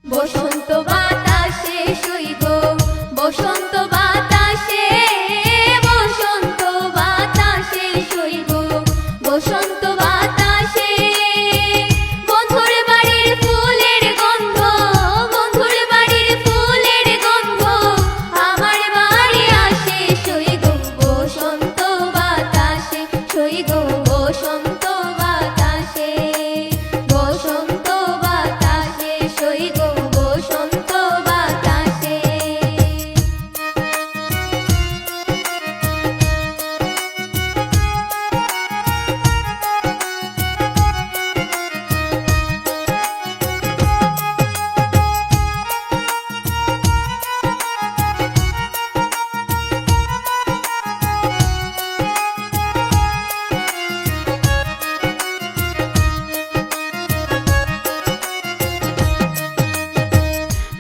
বসন্ত বাতাসে সই গো বসন্ত বাতাসে বসন্ত বাতাসে সই গো বসন্ত বাতাসে বন্ধুর বাড়ির ফুলের গন্ধ বন্ধুর বাড়ির ফুলের গন্ধ আমার বাড়ি আসে সই গো বসন্ত বাতাসে সই গো বসন্ত বাতাসে বসন্ত বাতাসে সই গো বসন্ত বাতাসে।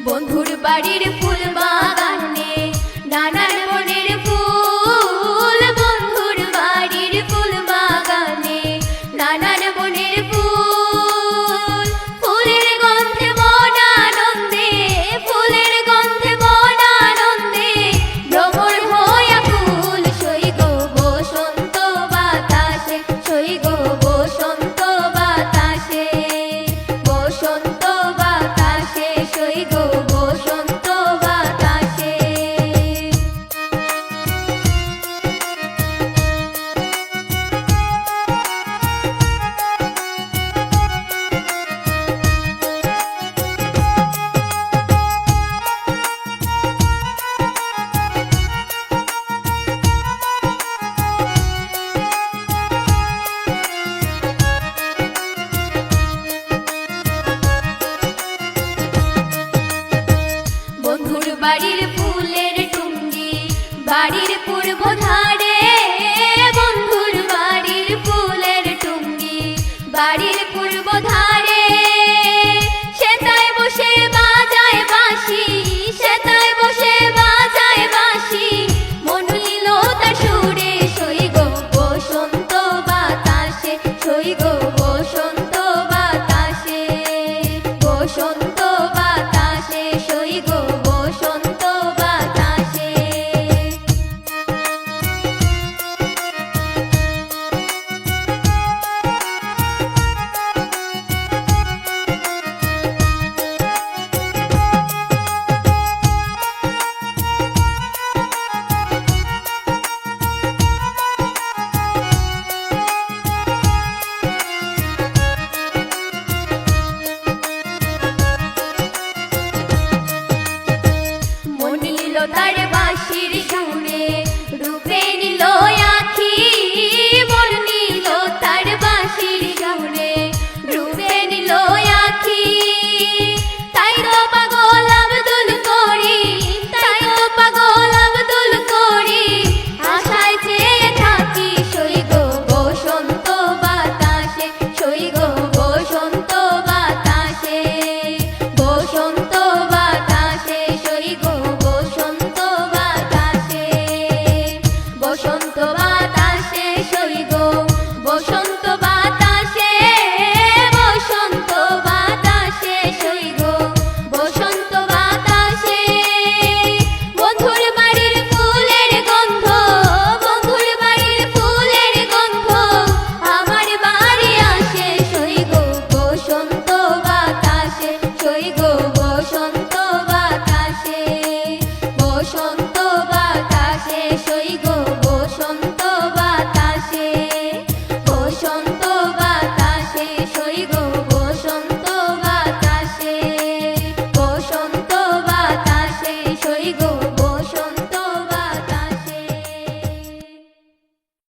বন্ধুর বাড়ির ফুল বাগানে নানান বনের ফুল বন্ধুর বাড়ির ফুল বাগানে নানান বনের ফুল ফুলের গন্ধে মন আনন্দে ফুলের গন্ধে মন আনন্দে ভ্রমর হইয়া ফুল সই গো বসন্ত বাতাসে সই গো বসন্ত বাতাসে বসন্ত বাতাসে সই গো বসন্ত বাতাসে। বন্ধুর বাড়ির ফুলের টুঙ্গি বাড়ির পূর্ব ধারে বন্ধুর বাড়ির ফুলের টুঙ্গি বাড়ির পূর্ব ধারে সেতায় বসে বাজায় বাঁশি সেতায় বসে বাজায় বাঁশি মন নিল তার সুরে সই গো বসন্ত বাতাসে সই গো বসন্ত বাতাসে বসন্ত বাতাসে সই গো বসন্ত বাতাসে। মন নিল তার বাঁশির সুরে রূপে নিল আখি মন নিল তার বাঁশির সুরে রূপে নিল আখি তাই তো পাগল আব্দুল করি তাই তো পাগল আব্দুল করি আশায় চেয়ে থাকি সই গো বসন্ত বাতাসে সই গো বসন্ত বাতাসে বসন্ত বাতাসে সই গো বসন্ত বাতাসে বসন্ত বাতাসে সই গো বসন্ত বাতাসে বসন্ত বাতাসে সই গো বসন্ত বাতাসে বন্ধুর বাড়ির ফুলের গন্ধ বন্ধুর বাড়ির ফুলের গন্ধ আমার বাড়ি আসে সই গো বসন্ত বাতাসে সই গো বসন্ত